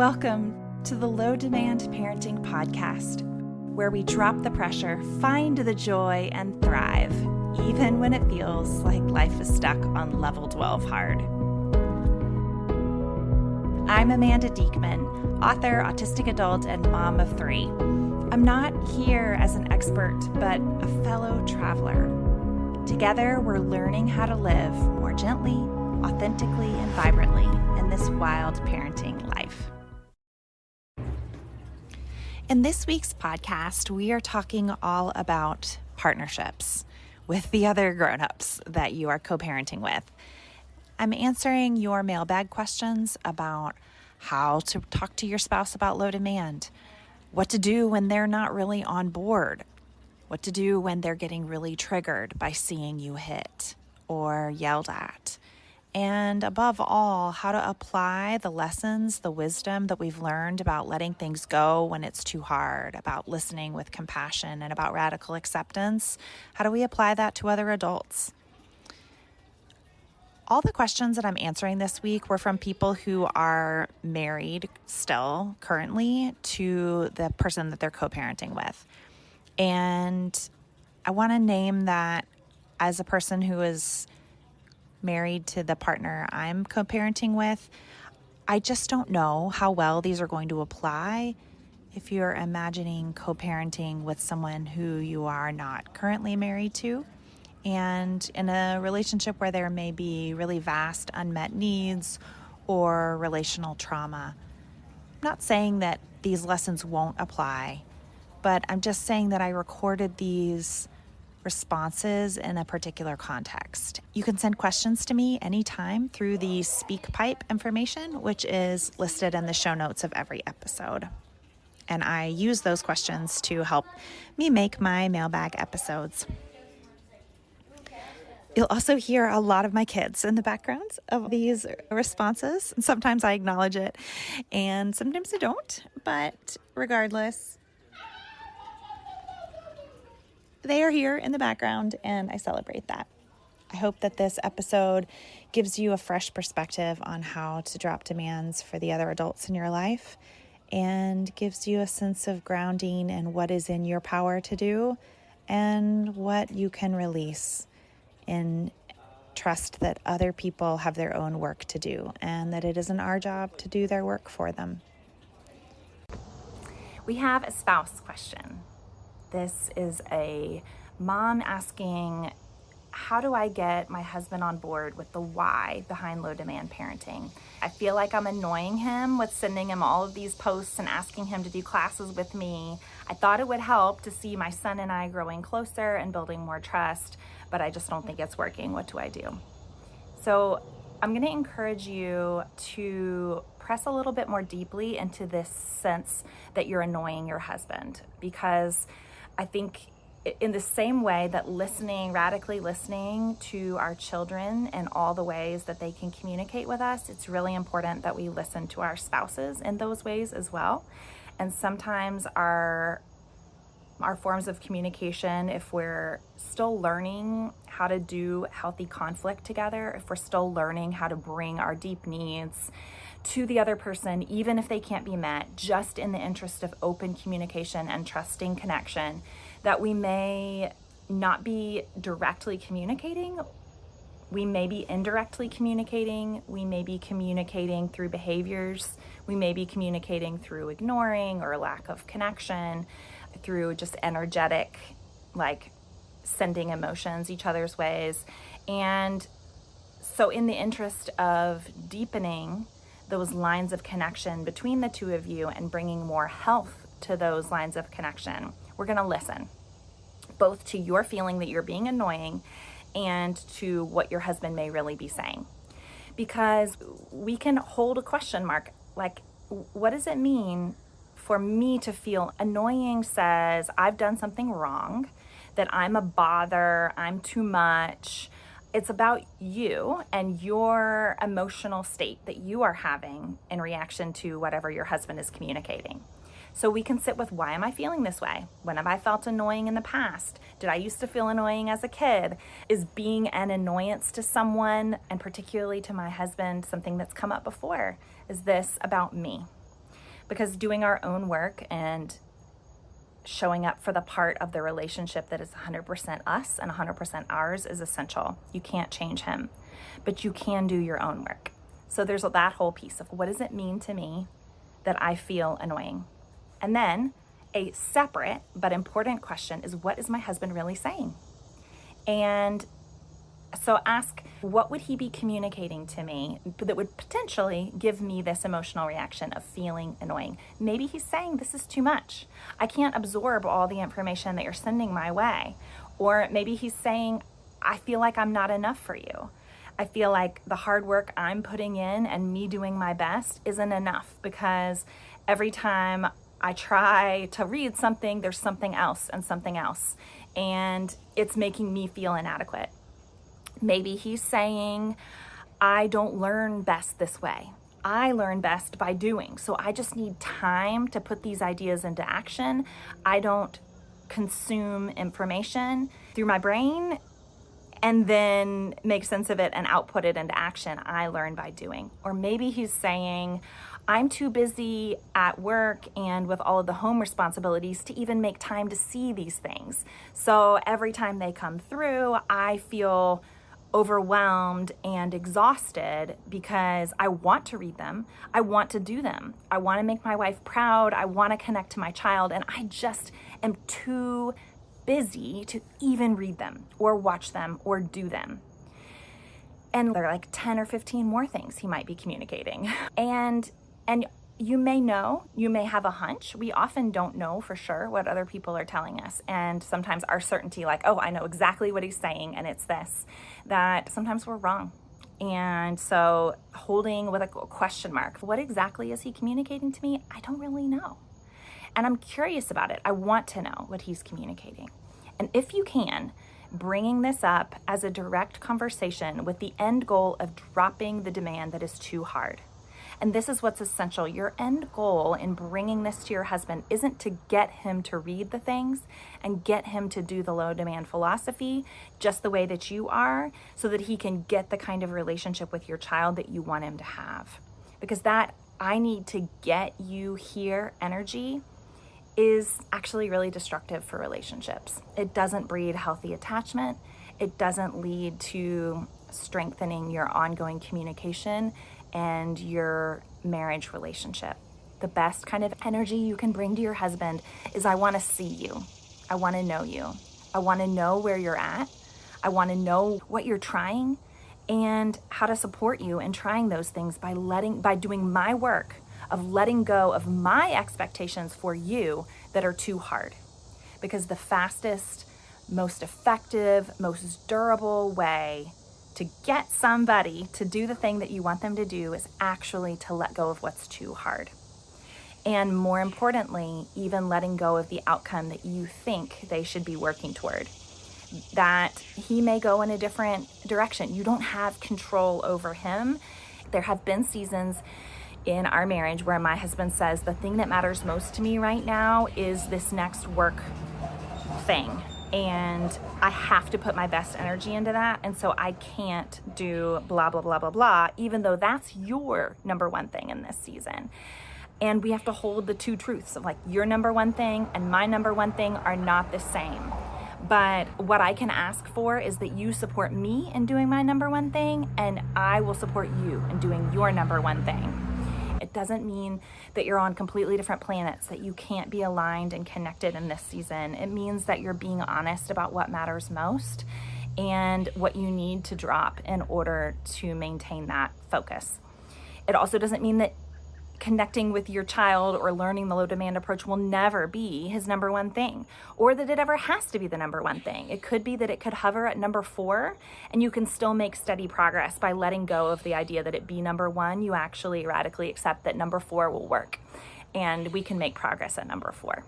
Welcome to the Low Demand Parenting Podcast, where we drop the pressure, find the joy, and thrive, even when it feels like life is stuck on level 12 hard. I'm Amanda Diekman, author, autistic adult, and mom of 3. I'm not here as an expert, but a fellow traveler. Together, we're learning how to live more gently, authentically, and vibrantly in this wild parenting life. In this week's podcast, we are talking all about partnerships with the other grown-ups that you are co-parenting with. I'm answering your mailbag questions about how to talk to your spouse about low demand, what to do when they're not really on board, what to do when they're getting really triggered by seeing you hit or yelled at, and above all, how to apply the lessons, the wisdom that we've learned about letting things go when it's too hard, about listening with compassion, and about radical acceptance. How do we apply that to other adults? All the questions that I'm answering this week were from people who are married still currently to the person that they're co-parenting with. And I want to name that as a person who is married to the partner I'm co-parenting with. I just don't know how well these are going to apply if you're imagining co-parenting with someone who you are not currently married to, and in a relationship where there may be really vast unmet needs or relational trauma. I'm not saying that these lessons won't apply, but I'm just saying that I recorded these responses in a particular context. You can send questions to me anytime through the SpeakPipe information, which is listed in the show notes of every episode. And I use those questions to help me make my mailbag episodes. You'll also hear a lot of my kids in the background of these responses. Sometimes I acknowledge it and sometimes I don't, but regardless, they are here in the background and I celebrate that. I hope that this episode gives you a fresh perspective on how to drop demands for the other adults in your life and gives you a sense of grounding in what is in your power to do and what you can release in trust that other people have their own work to do and that it isn't our job to do their work for them. We have a spouse question. This is a mom asking, how do I get my husband on board with the why behind low demand parenting? I feel like I'm annoying him with sending him all of these posts and asking him to do classes with me. I thought it would help to see my son and I growing closer and building more trust, but I just don't think it's working. What do I do? So I'm going to encourage you to press a little bit more deeply into this sense that you're annoying your husband, because I think in the same way that radically listening to our children and all the ways that they can communicate with us, it's really important that we listen to our spouses in those ways as well. And sometimes our forms of communication, if we're still learning how to do healthy conflict together, if we're still learning how to bring our deep needs to the other person, even if they can't be met, just in the interest of open communication and trusting connection, that we may not be directly communicating, we may be indirectly communicating, we may be communicating through behaviors, we may be communicating through ignoring or lack of connection, through just energetic, like sending emotions each other's ways. And so in the interest of deepening those lines of connection between the two of you and bringing more health to those lines of connection, we're going to listen both to your feeling that you're being annoying and to what your husband may really be saying. Because we can hold a question mark, like, what does it mean for me to feel annoying? Says I've done something wrong, that I'm a bother, I'm too much. It's about you and your emotional state that you are having in reaction to whatever your husband is communicating. So we can sit with, why am I feeling this way? When have I felt annoying in the past? Did I used to feel annoying as a kid? Is being an annoyance to someone, and particularly to my husband, something that's come up before? Is this about me? because doing our own work and showing up for the part of the relationship that is 100% us and 100% ours is essential. You can't change him, but you can do your own work. So there's that whole piece of what does it mean to me that I feel annoying? And then a separate but important question is, what is my husband really saying? And so ask, what would he be communicating to me that would potentially give me this emotional reaction of feeling annoying? Maybe he's saying, this is too much. I can't absorb all the information that you're sending my way. Or maybe he's saying, I feel like I'm not enough for you. I feel like the hard work I'm putting in and me doing my best isn't enough, because every time I try to read something, there's something else, and it's making me feel inadequate. Maybe he's saying, I don't learn best this way. I learn best by doing. So I just need time to put these ideas into action. I don't consume information through my brain and then make sense of it and output it into action. I learn by doing. Or maybe he's saying, I'm too busy at work and with all of the home responsibilities to even make time to see these things. So every time they come through, I feel overwhelmed and exhausted because I want to read them. I want to do them. I want to make my wife proud. I want to connect to my child. And I just am too busy to even read them or watch them or do them. And there are like 10 or 15 more things he might be communicating. And you may have a hunch. We often don't know for sure what other people are telling us. And sometimes our certainty, like, oh, I know exactly what he's saying and it's this, that sometimes we're wrong. And so holding with a question mark, what exactly is he communicating to me? I don't really know. And I'm curious about it. I want to know what he's communicating. And if you can, bringing this up as a direct conversation with the end goal of dropping the demand that is too hard. And this is what's essential. Your end goal in bringing this to your husband isn't to get him to read the things and get him to do the low demand philosophy just the way that you are, so that he can get the kind of relationship with your child that you want him to have. Because that I need to get you here energy is actually really destructive for relationships. It doesn't breed healthy attachment. It doesn't lead to strengthening your ongoing communication and your marriage relationship. The best kind of energy you can bring to your husband is, I want to see you. I want to know you. I want to know where you're at. I want to know what you're trying and how to support you in trying those things by doing my work of letting go of my expectations for you that are too hard. Because the fastest, most effective, most durable way to get somebody to do the thing that you want them to do is actually to let go of what's too hard. And more importantly, even letting go of the outcome that you think they should be working toward. That he may go in a different direction. You don't have control over him. There have been seasons in our marriage where my husband says, the thing that matters most to me right now is this next work thing. And I have to put my best energy into that. And so I can't do blah, blah, blah, blah, blah, even though that's your number one thing in this season. And we have to hold the two truths of like, your number one thing and my number one thing are not the same. But what I can ask for is that you support me in doing my number one thing, and I will support you in doing your number one thing. It doesn't mean that you're on completely different planets, that you can't be aligned and connected in this season. It means that you're being honest about what matters most and what you need to drop in order to maintain that focus. It also doesn't mean that connecting with your child or learning the low demand approach will never be his number one thing, or that it ever has to be the number one thing. It could be that it could hover at number 4 and you can still make steady progress by letting go of the idea that it be number 1. You actually radically accept that number 4 will work and we can make progress at number 4.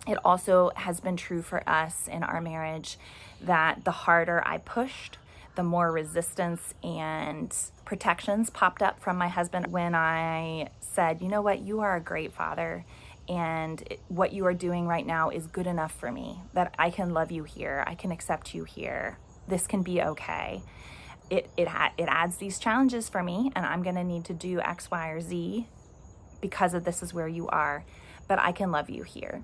It also has been true for us in our marriage that the harder I pushed, the more resistance and protections popped up from my husband when I said, you know what, you are a great father and what you are doing right now is good enough for me, that I can love you here, I can accept you here, this can be okay. It adds these challenges for me and I'm gonna need to do X, Y, or Z because of this is where you are, but I can love you here.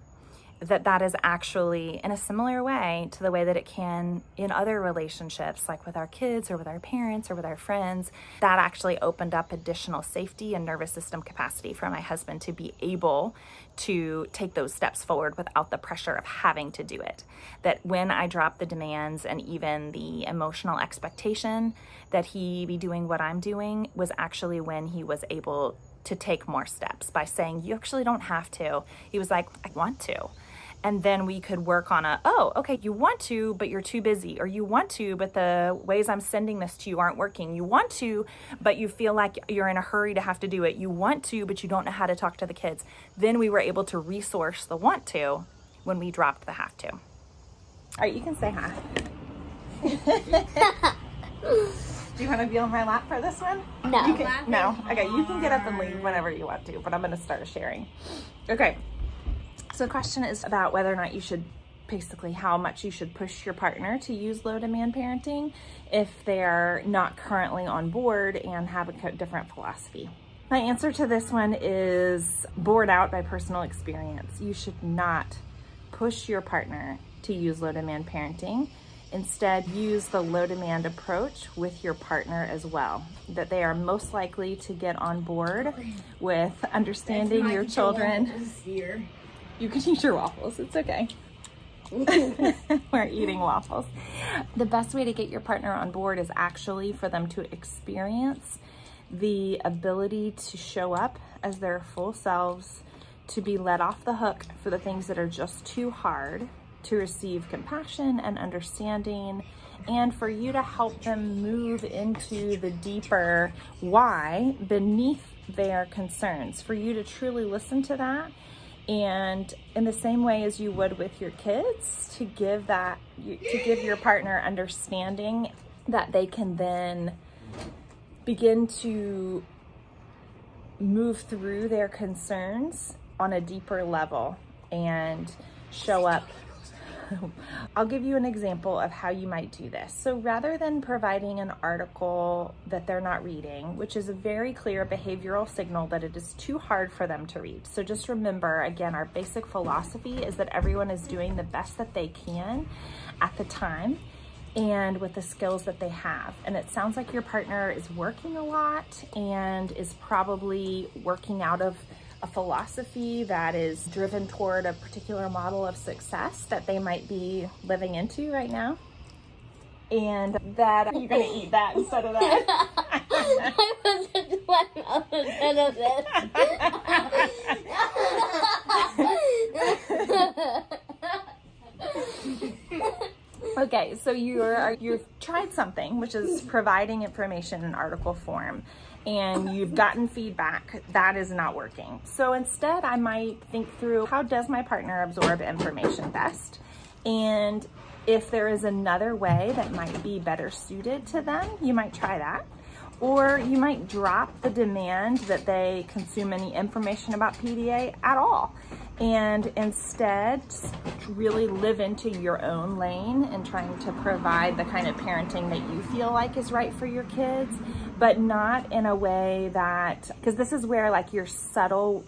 That is actually in a similar way to the way that it can in other relationships, like with our kids or with our parents or with our friends. That actually opened up additional safety and nervous system capacity for my husband to be able to take those steps forward without the pressure of having to do it. That when I dropped the demands and even the emotional expectation that he be doing what I'm doing was actually when he was able to take more steps by saying, you actually don't have to. He was like, I want to. And then we could work on okay, you want to, but you're too busy. Or you want to, but the ways I'm sending this to you aren't working. You want to, but you feel like you're in a hurry to have to do it. You want to, but you don't know how to talk to the kids. Then we were able to resource the want to when we dropped the have to. All right, you can say hi. Do you want to be on my lap for this one? No. No? Okay, you can get up and leave whenever you want to, but I'm going to start sharing. Okay. So the question is about whether or not you should, basically how much you should push your partner to use low demand parenting if they're not currently on board and have a different philosophy. My answer to this one is borne out by personal experience. You should not push your partner to use low demand parenting. Instead, use the low demand approach with your partner as well. That they are most likely to get on board with understanding your children. You can eat your waffles, it's okay. We're eating waffles. The best way to get your partner on board is actually for them to experience the ability to show up as their full selves, to be let off the hook for the things that are just too hard, to receive compassion and understanding, and for you to help them move into the deeper why beneath their concerns, for you to truly listen to that. And in the same way as you would with your kids, to give your partner understanding that they can then begin to move through their concerns on a deeper level and show up. I'll give you an example of how you might do this. So rather than providing an article that they're not reading, which is a very clear behavioral signal that it is too hard for them to read. So just remember, again, our basic philosophy is that everyone is doing the best that they can at the time and with the skills that they have. And it sounds like your partner is working a lot and is probably working out of a philosophy that is driven toward a particular model of success that they might be living into right now. And that you're going to eat that instead of that. I wasn't one instead of this. Okay, so you've tried something, which is providing information in article form, and you've gotten feedback that is not working. So instead, I might think through, how does my partner absorb information best? And if there is another way that might be better suited to them, you might try that. Or you might drop the demand that they consume any information about PDA at all, and instead just really live into your own lane and trying to provide the kind of parenting that you feel like is right for your kids, but not in a way that, because this is where like your subtle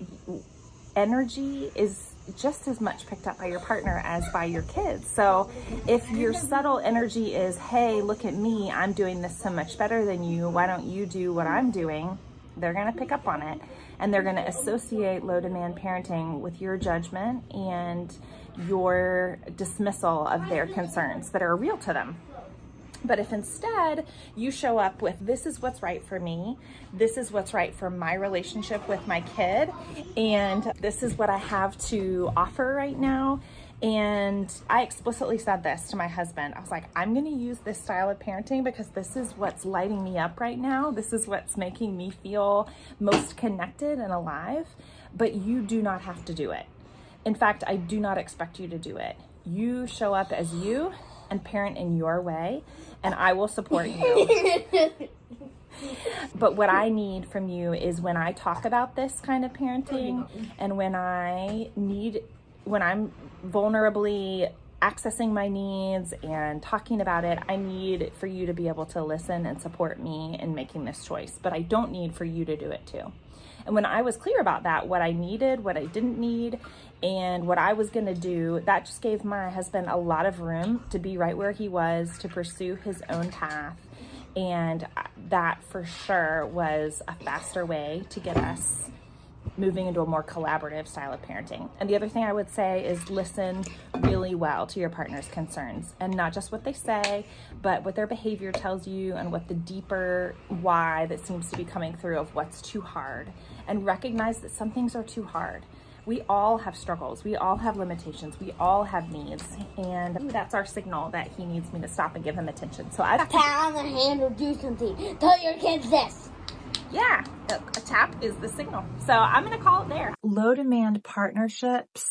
energy is just as much picked up by your partner as by your kids. So if your subtle energy is, hey, look at me, I'm doing this so much better than you, why don't you do what I'm doing? They're going to pick up on it, and they're going to associate low demand parenting with your judgment and your dismissal of their concerns that are real to them. But if instead you show up with, this is what's right for me, this is what's right for my relationship with my kid, and this is what I have to offer right now. And I explicitly said this to my husband. I was like, I'm going to use this style of parenting because this is what's lighting me up right now. This is what's making me feel most connected and alive. But you do not have to do it. In fact, I do not expect you to do it. You show up as you and parent in your way, and I will support you. But what I need from you is, when I talk about this kind of parenting and when I'm vulnerably accessing my needs and talking about it. I need for you to be able to listen and support me in making this choice, but I don't need for you to do it too. And when I was clear about that, what I needed, what I didn't need, and what I was going to do, that just gave my husband a lot of room to be right where he was, to pursue his own path. And that for sure was a faster way to get us moving into a more collaborative style of parenting. And the other thing I would say is listen really well to your partner's concerns, and not just what they say, but what their behavior tells you and what the deeper why that seems to be coming through of what's too hard. And recognize that some things are too hard. We all have struggles. We all have limitations. We all have needs. And that's our signal that he needs me to stop and give him attention. So I pat on the hand or do something. Tell your kids this. Yeah, a tap is the signal. So I'm going to call it there. Low demand partnerships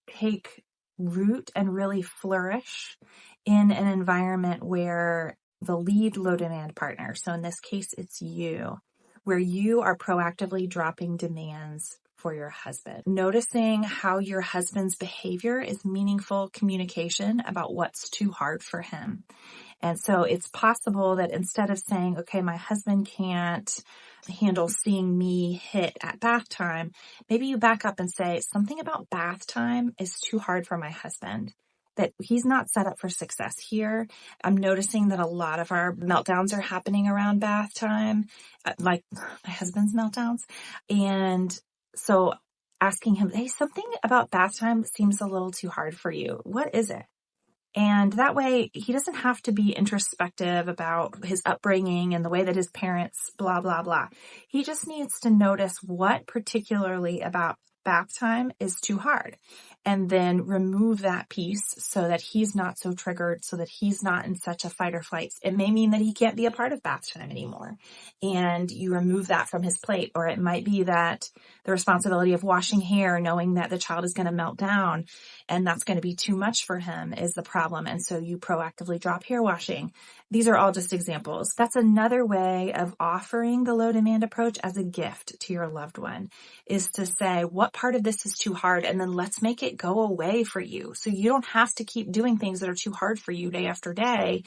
take root and really flourish in an environment where the lead low demand partner, so in this case, it's you, where you are proactively dropping demands for your husband. Noticing how your husband's behavior is meaningful communication about what's too hard for him. And so it's possible that instead of saying, okay, my husband can't handle seeing me hit at bath time, maybe you back up and say, something about bath time is too hard for my husband, that he's not set up for success here. I'm noticing that a lot of our meltdowns are happening around bath time, like my husband's meltdowns. And so asking him, hey, something about bath time seems a little too hard for you. What is it? And that way he doesn't have to be introspective about his upbringing and the way that his parents, blah, blah, blah. He just needs to notice what particularly about bath time is too hard, and then remove that piece so that he's not so triggered, so that he's not in such a fight or flight. It may mean that he can't be a part of bath time anymore, and you remove that from his plate. Or it might be that the responsibility of washing hair, knowing that the child is going to melt down and that's going to be too much for him, is the problem. And so you proactively drop hair washing. These are all just examples. That's another way of offering the low demand approach as a gift to your loved one, is to say, what part of this is too hard? And then let's make it go away for you. So you don't have to keep doing things that are too hard for you day after day,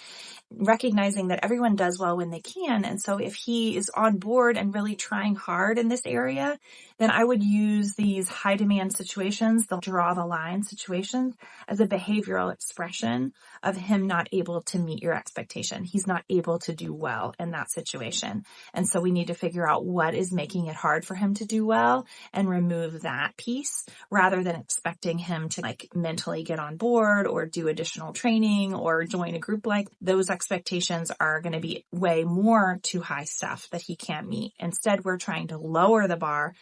recognizing that everyone does well when they can. And so if he is on board and really trying hard in this area, then I would use these high demand situations, the draw the line situations, as a behavioral expression of him not able to meet your expectation. He's not able to do well in that situation. And so we need to figure out what is making it hard for him to do well and remove that piece, rather than expecting him to mentally get on board or do additional training or join a group. Like those expectations are going to be way more too high stuff that he can't meet. Instead, we're trying to lower the bar,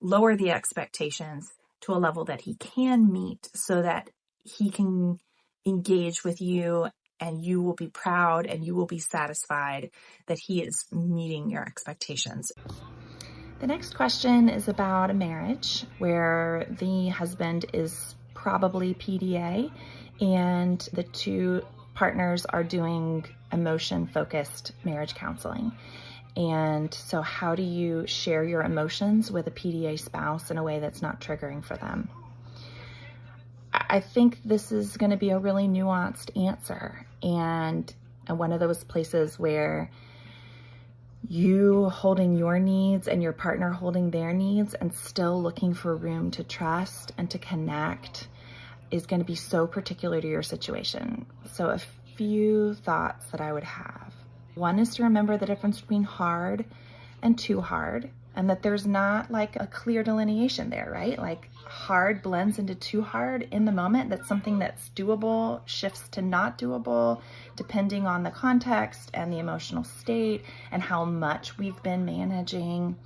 lower the expectations to a level that he can meet, so that he can engage with you and you will be proud and you will be satisfied that he is meeting your expectations. The next question is about a marriage where the husband is probably PDA and the two partners are doing emotion-focused marriage counseling. And so how do you share your emotions with a PDA spouse in a way that's not triggering for them? I think this is going to be a really nuanced answer, and one of those places where you holding your needs and your partner holding their needs and still looking for room to trust and to connect is going to be so particular to your situation. So a few thoughts that I would have. One is to remember the difference between hard and too hard, and that there's not like a clear delineation there, right? Like hard blends into too hard in the moment. That's something that's doable, shifts to not doable, depending on the context and the emotional state and how much we've been managing.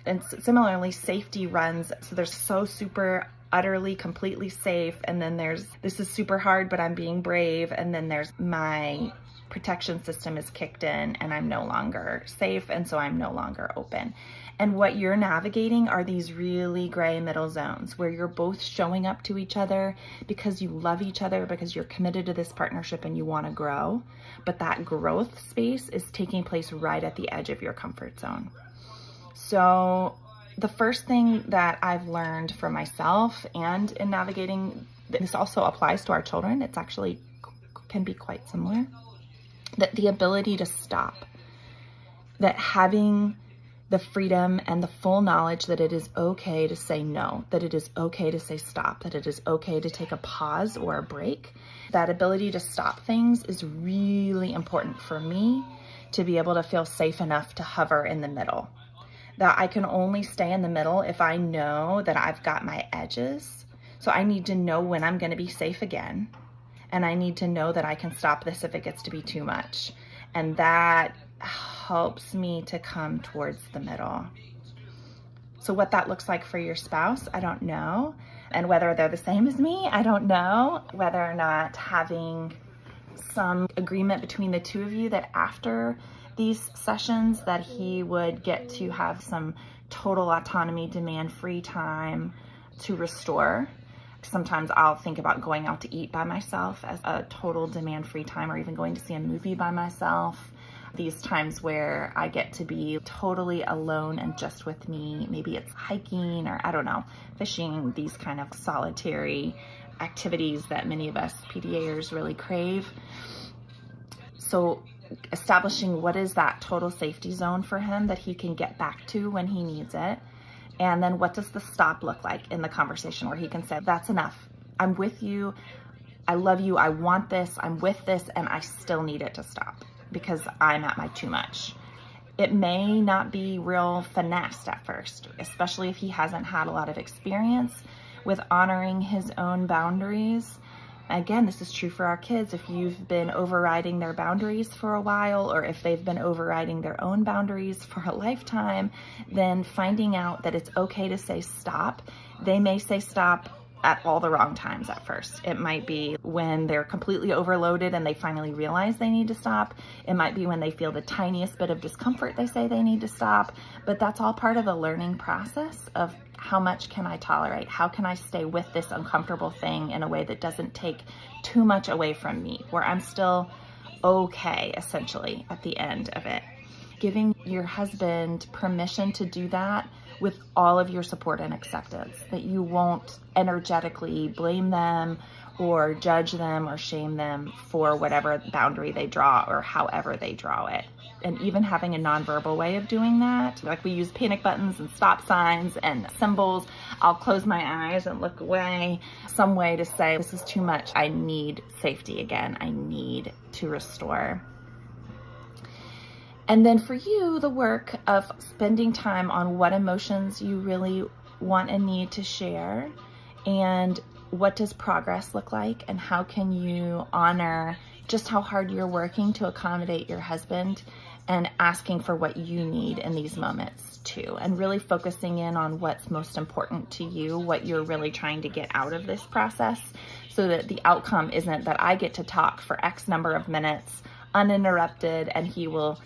And similarly, safety runs. So there's so super utterly, completely safe. And then there's, this is super hard, but I'm being brave. And then there's my protection system is kicked in and I'm no longer safe. And so I'm no longer open. And what you're navigating are these really gray middle zones where you're both showing up to each other because you love each other, because you're committed to this partnership and you want to grow. But that growth space is taking place right at the edge of your comfort zone. So the first thing that I've learned for myself and in navigating this also applies to our children. It's actually can be quite similar. That the ability to stop, that having the freedom and the full knowledge that it is okay to say no, that it is okay to say stop, that it is okay to take a pause or a break. That ability to stop things is really important for me to be able to feel safe enough to hover in the middle. That I can only stay in the middle if I know that I've got my edges. So I need to know when I'm going to be safe again. And I need to know that I can stop this if it gets to be too much. And that helps me to come towards the middle. So what that looks like for your spouse, I don't know. And whether they're the same as me, I don't know. Whether or not having some agreement between the two of you that after these sessions that he would get to have some total autonomy, demand-free time to restore. Sometimes I'll think about going out to eat by myself as a total demand-free time, or even going to see a movie by myself. These times where I get to be totally alone and just with me. Maybe it's hiking or I don't know, fishing, these kind of solitary activities that many of us PDAers really crave. So establishing what is that total safety zone for him that he can get back to when he needs it. And then what does the stop look like in the conversation where he can say, that's enough. I'm with you. I love you. I want this. I'm with this. And I still need it to stop because I'm at my too much. It may not be real finessed at first, especially if he hasn't had a lot of experience with honoring his own boundaries. Again, this is true for our kids. If you've been overriding their boundaries for a while, or if they've been overriding their own boundaries for a lifetime, then finding out that it's okay to say stop. They may say stop at all the wrong times at first. It might be when they're completely overloaded and they finally realize they need to stop. It might be when they feel the tiniest bit of discomfort, they say they need to stop. But that's all part of the learning process of how much can I tolerate? How can I stay with this uncomfortable thing in a way that doesn't take too much away from me, where I'm still okay, essentially, at the end of it. Giving your husband permission to do that with all of your support and acceptance, that you won't energetically blame them or judge them or shame them for whatever boundary they draw or however they draw it. And even having a nonverbal way of doing that, like we use panic buttons and stop signs and symbols. I'll close my eyes and look away. Some way to say, this is too much. I need safety again. I need to restore. And then for you, the work of spending time on what emotions you really want and need to share, and what does progress look like, and how can you honor just how hard you're working to accommodate your husband, and asking for what you need in these moments too, and really focusing in on what's most important to you, what you're really trying to get out of this process, so that the outcome isn't that I get to talk for X number of minutes uninterrupted and he will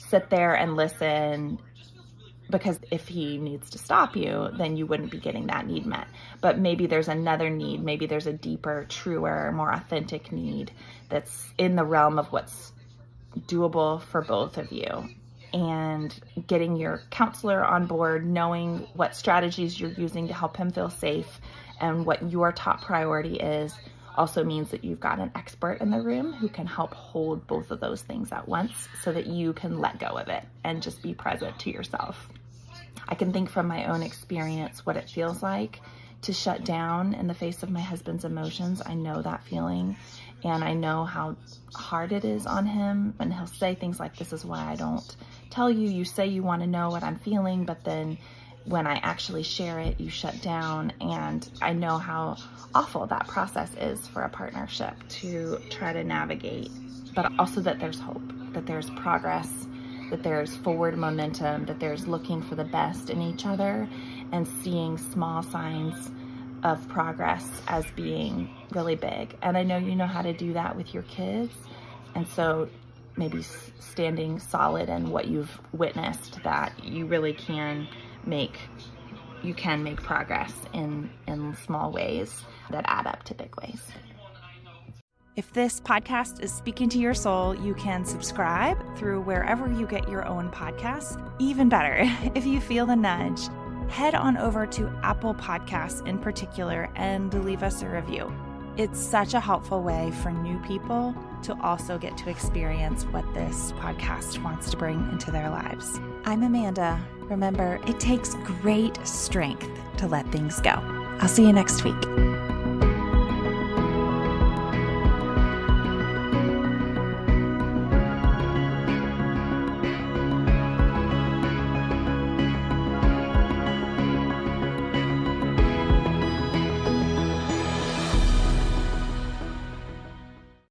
sit there and listen, because if he needs to stop you, then you wouldn't be getting that need met. But maybe there's another need, maybe there's a deeper, truer, more authentic need that's in the realm of what's doable for both of you. And getting your counselor on board, knowing what strategies you're using to help him feel safe and what your top priority is, also means that you've got an expert in the room who can help hold both of those things at once so that you can let go of it and just be present to yourself. I can think from my own experience what it feels like to shut down in the face of my husband's emotions. I know that feeling, and I know how hard it is on him. And he'll say things like, this is why I don't tell you. You say you want to know what I'm feeling, but then when I actually share it, you shut down. And I know how awful that process is for a partnership to try to navigate, but also that there's hope, that there's progress, that there's forward momentum, that there's looking for the best in each other and seeing small signs of progress as being really big. And I know you know how to do that with your kids. And so maybe standing solid in what you've witnessed, that you really can make progress in small ways that add up to big ways. If this podcast is speaking to your soul, you can subscribe through wherever you get your own podcasts. Even better, if you feel the nudge, head on over to Apple Podcasts in particular and leave us a review. It's such a helpful way for new people to also get to experience what this podcast wants to bring into their lives. I'm Amanda. Remember, it takes great strength to let things go. I'll see you next week.